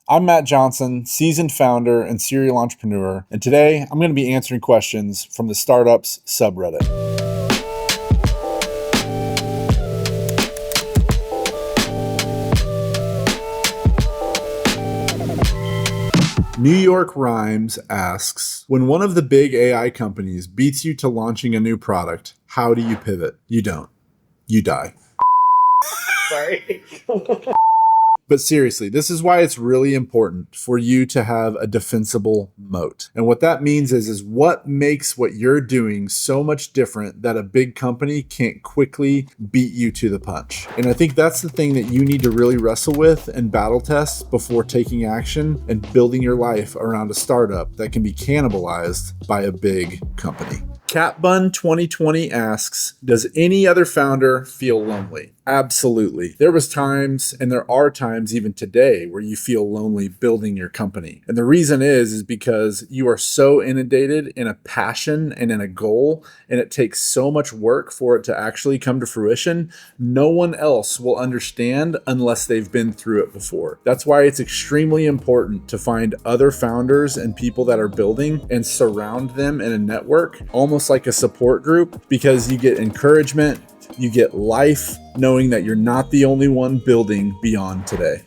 I'm Matt Johnson, seasoned founder and serial entrepreneur, and today I'm going to be answering questions from the Startups subreddit. New York Rhymes asks, when one of the big AI companies beats you to launching a new product, how do you pivot? You don't. You die. Sorry. But seriously, this is why it's really important for you to have a defensible moat. And what that means is what makes what you're doing so much different that a big company can't quickly beat you to the punch. And I think that's the thing that you need to really wrestle with and battle test before taking action and building your life around a startup that can be cannibalized by a big company. Catbun 2020 asks, does any other founder feel lonely? Absolutely. There was times, and there are times even today, where you feel lonely building your company. And the reason is because you are so inundated in a passion and in a goal, and it takes so much work for it to actually come to fruition. No one else will understand unless they've been through it before. That's why it's extremely important to find other founders and people that are building and surround them in a network, almost like a support group, because you get encouragement, you get life, knowing that you're not the only one building beyond today.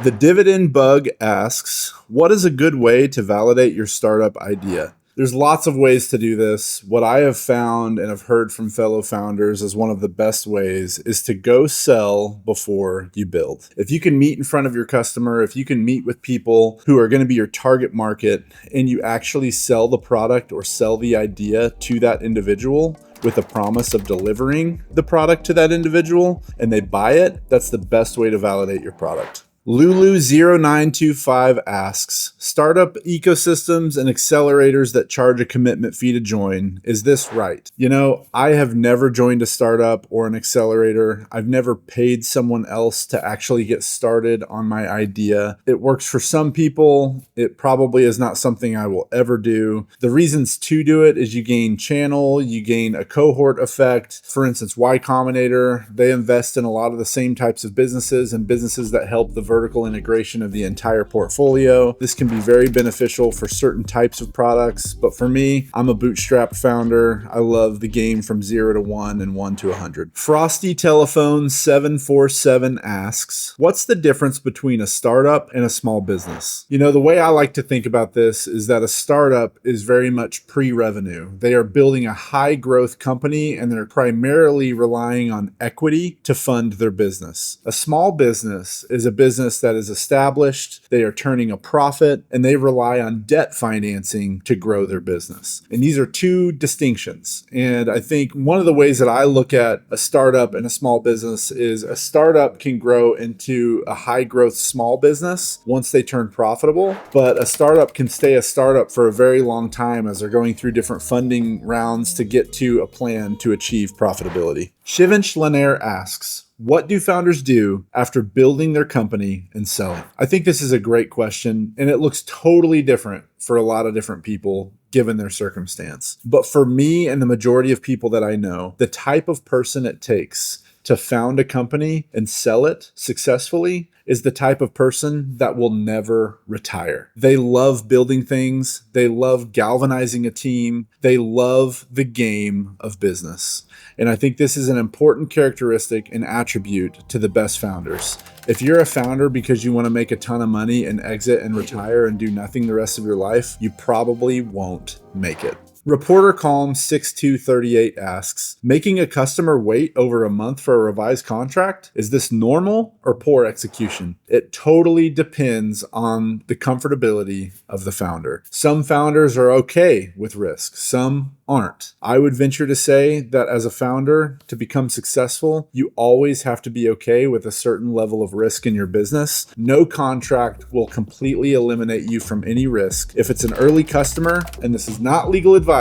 The Dividend Bug asks, what is a good way to validate your startup idea? There's lots of ways to do this. What I have found and have heard from fellow founders as one of the best ways is to go sell before you build. If you can meet in front of your customer, if you can meet with people who are going to be your target market, and you actually sell the product or sell the idea to that individual with a promise of delivering the product to that individual, and they buy it, that's the best way to validate your product. Lulu0925 asks, startup ecosystems and accelerators that charge a commitment fee to join, is this right? You know, I have never joined a startup or an accelerator. I've never paid someone else to actually get started on my idea. It works for some people. It probably is not something I will ever do. The reasons to do it is you gain channel, you gain a cohort effect. For instance, Y Combinator, they invest in a lot of the same types of businesses and businesses that help the vertical integration of the entire portfolio. This can be very beneficial for certain types of products, but for me, I'm a bootstrap founder. I love the game from 0 to 1 and 1 to 100. Frosty Telephone 747 asks, what's the difference between a startup and a small business? You know, the way I like to think about this is that a startup is very much pre-revenue. They are building a high growth company and they're primarily relying on equity to fund their business. A small business is a business that is established, they are turning a profit, and they rely on debt financing to grow their business. And these are two distinctions. And I think one of the ways that I look at a startup and a small business is a startup can grow into a high growth small business once they turn profitable, but a startup can stay a startup for a very long time as they're going through different funding rounds to get to a plan to achieve profitability. Shivansh Lanier asks, what do founders do after building their company and selling? I think this is a great question, and it looks totally different for a lot of different people given their circumstance. But for me and the majority of people that I know, the type of person it takes to found a company and sell it successfully is the type of person that will never retire. They love building things. They love galvanizing a team. They love the game of business. And I think this is an important characteristic and attribute to the best founders. If you're a founder because you want to make a ton of money and exit and retire and do nothing the rest of your life, you probably won't make it. Reporter Calm 6238 asks, making a customer wait over a month for a revised contract? Is this normal or poor execution? It totally depends on the comfortability of the founder. Some founders are okay with risk. Some aren't. I would venture to say that as a founder, to become successful, you always have to be okay with a certain level of risk in your business. No contract will completely eliminate you from any risk. If it's an early customer, and this is not legal advice,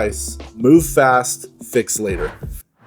move fast, fix later.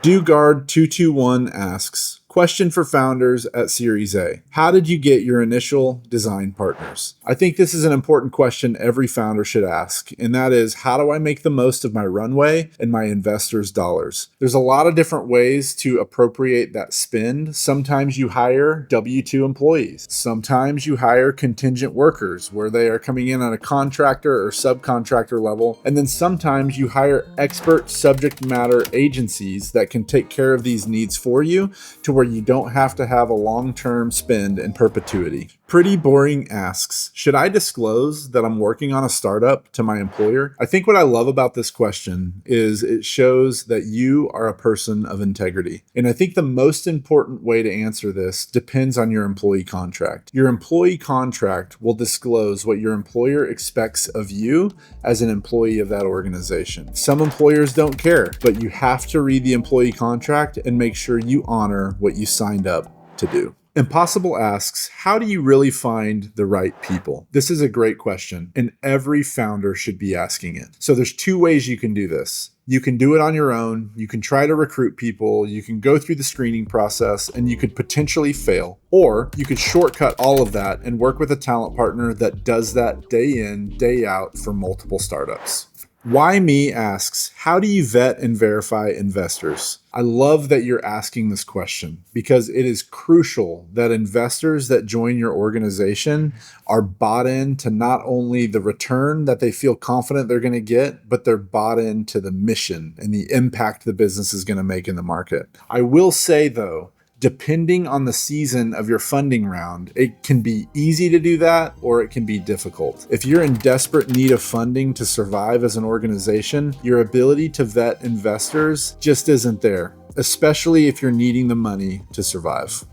DoGuard221 asks, Question for founders at Series A. How did you get your initial design partners? I think this is an important question every founder should ask, and that is, how do I make the most of my runway and my investors' dollars? There's a lot of different ways to appropriate that spend. Sometimes you hire W-2 employees. Sometimes you hire contingent workers where they are coming in on a contractor or subcontractor level. And then sometimes you hire expert subject matter agencies that can take care of these needs for you to where you don't have to have a long-term spend in perpetuity. Pretty Boring asks, should I disclose that I'm working on a startup to my employer? I think what I love about this question is it shows that you are a person of integrity. And I think the most important way to answer this depends on your employee contract. Your employee contract will disclose what your employer expects of you as an employee of that organization. Some employers don't care, but you have to read the employee contract and make sure you honor what you signed up to do. Impossible asks, how do you really find the right people? This is a great question, and every founder should be asking it. So there's two ways you can do this. You can do it on your own. You can try to recruit people. You can go through the screening process, and you could potentially fail. Or you could shortcut all of that and work with a talent partner that does that day in, day out for multiple startups. Why Me asks, how do you vet and verify investors? I love that you're asking this question because it is crucial that investors that join your organization are bought into not only the return that they feel confident they're going to get, but they're bought into the mission and the impact the business is going to make in the market. I will say though, depending on the season of your funding round, it can be easy to do that or it can be difficult. If you're in desperate need of funding to survive as an organization, your ability to vet investors just isn't there, especially if you're needing the money to survive.